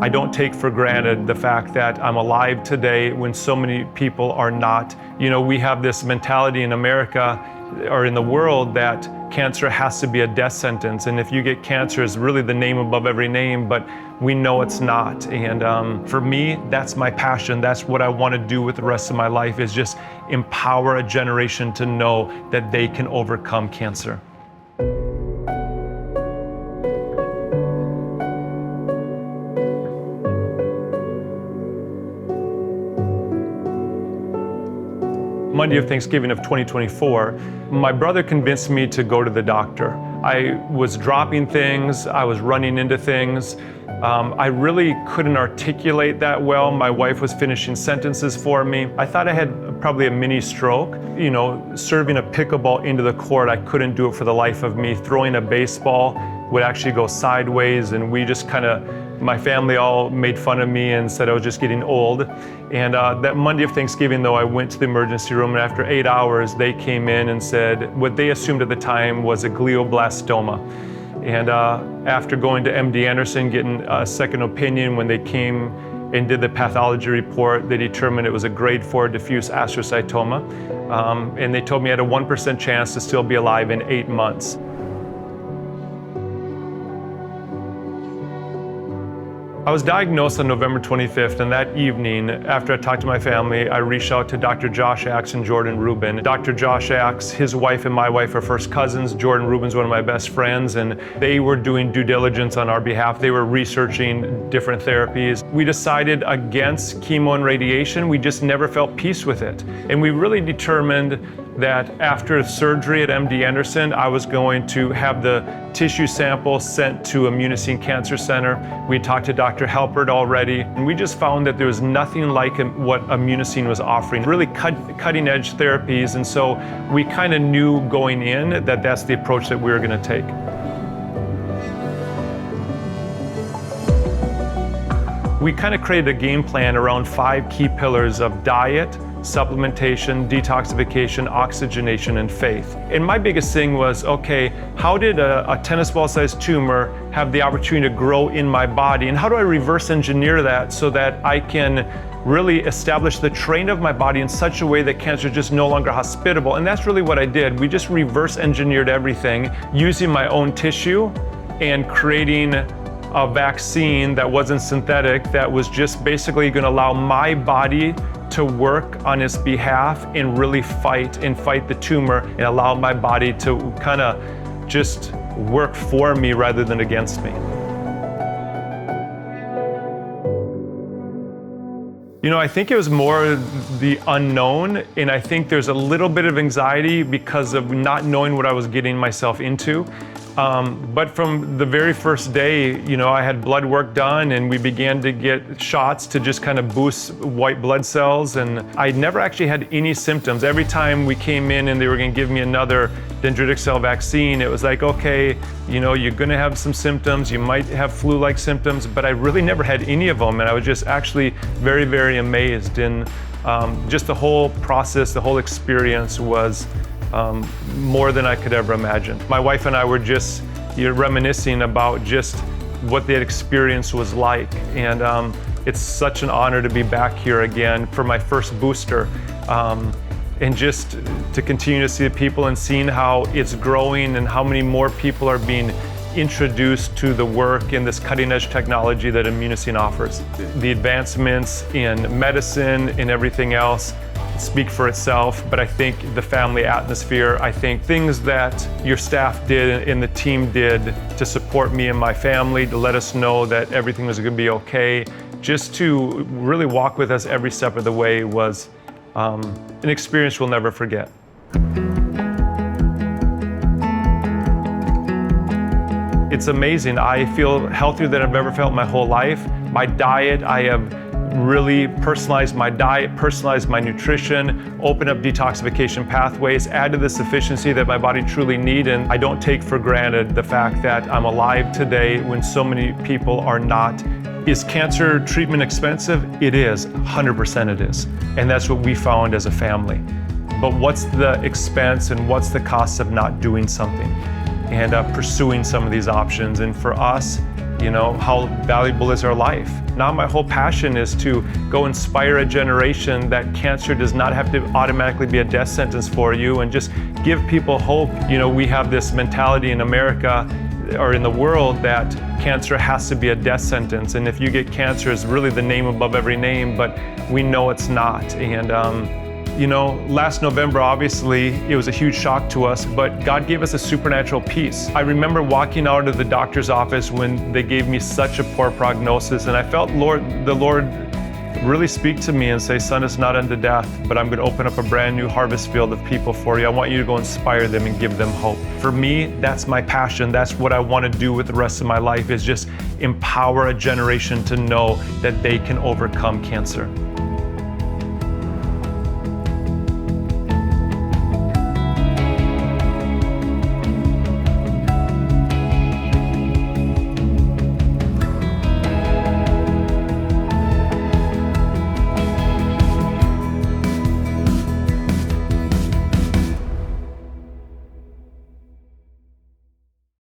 I don't take for granted the fact that I'm alive today when so many people are not. You know, we have this mentality in America or in the world that cancer has to be a death sentence. And if you get cancer, it's really the name above every name, but we know it's not. And for me, that's my passion. That's what I want to do with the rest of my life, is just empower a generation to know that they can overcome cancer. Monday of Thanksgiving of 2024, my brother convinced me to go to the doctor. I was dropping things, I was running into things. I really couldn't articulate that well. My wife was finishing sentences for me. I thought I had probably a mini stroke. You know, serving a pickleball into the court, I couldn't do it for the life of me. Throwing a baseball would actually go sideways, and we just my family all made fun of me and said I was just getting old. And that Monday of Thanksgiving, though, I went to the emergency room, and after 8 hours, they came in and said what they assumed at the time was a glioblastoma. And after going to MD Anderson, getting a second opinion, when they came and did the pathology report, they determined it was a grade 4 diffuse astrocytoma. And they told me I had a 1% chance to still be alive in 8 months. I was diagnosed on November 25th, and that evening, after I talked to my family, I reached out to Dr. Josh Axe and Jordan Rubin. Dr. Josh Axe, his wife and my wife are first cousins. Jordan Rubin's one of my best friends, and they were doing due diligence on our behalf. They were researching different therapies. We decided against chemo and radiation. We just never felt peace with it. And we really determined that after surgery at MD Anderson, I was going to have the tissue sample sent to Immunocine Cancer Center. We talked to Dr. Halpert already, and we just found that there was nothing like what Immunocine was offering, really cutting edge therapies. And so we kind of knew going in that that's the approach that we were going to take. We kind of created a game plan around 5 key pillars of diet, supplementation, detoxification, oxygenation, and faith. And my biggest thing was, okay, how did a tennis ball sized tumor have the opportunity to grow in my body? And how do I reverse engineer that so that I can really establish the terrain of my body in such a way that cancer is just no longer hospitable? And that's really what I did. We just reverse engineered everything using my own tissue and creating a vaccine that wasn't synthetic, that was just basically going to allow my body to work on its behalf and really fight the tumor and allow my body to kind of just work for me rather than against me. You know, I think it was more the unknown, and I think there's a little bit of anxiety because of not knowing what I was getting myself into. But from the very first day, you know, I had blood work done, and we began to get shots to just kind of boost white blood cells. And I never actually had any symptoms. Every time we came in and they were going to give me another dendritic cell vaccine, it was like, okay, you know, you're going to have some symptoms. You might have flu-like symptoms, but I really never had any of them. And I was just actually very, very amazed. And just the whole process, the whole experience was more than I could ever imagine. My wife and I were just reminiscing about just what that experience was like. And it's such an honor to be back here again for my first booster. And just to continue to see the people and seeing how it's growing and how many more people are being introduced to the work in this cutting edge technology that Immunocine offers. The advancements in medicine and everything else speak for itself, but I think the family atmosphere, I think things that your staff did and the team did to support me and my family, to let us know that everything was going to be okay, just to really walk with us every step of the way was an experience we'll never forget. It's amazing. I feel healthier than I've ever felt my whole life. My diet, I have really personalized my diet, personalized my nutrition, open up detoxification pathways, add to the sufficiency that my body truly needs. And I don't take for granted the fact that I'm alive today when so many people are not. Is cancer treatment expensive? It is, 100% it is. And that's what we found as a family. But what's the expense and what's the cost of not doing something and pursuing some of these options? And for us, You know, how valuable is our life? Now my whole passion is to go inspire a generation that cancer does not have to automatically be a death sentence for you, and just give people hope. You know, we have this mentality in America or in the world that cancer has to be a death sentence, and if you get cancer, it's really the name above every name, but we know it's not. And you know, last November, obviously, it was a huge shock to us, but God gave us a supernatural peace. I remember walking out of the doctor's office when they gave me such a poor prognosis, and I felt the Lord really speak to me and say, son, it's not unto death, but I'm going to open up a brand new harvest field of people for you. I want you to go inspire them and give them hope. For me, that's my passion. That's what I want to do with the rest of my life, is just empower a generation to know that they can overcome cancer.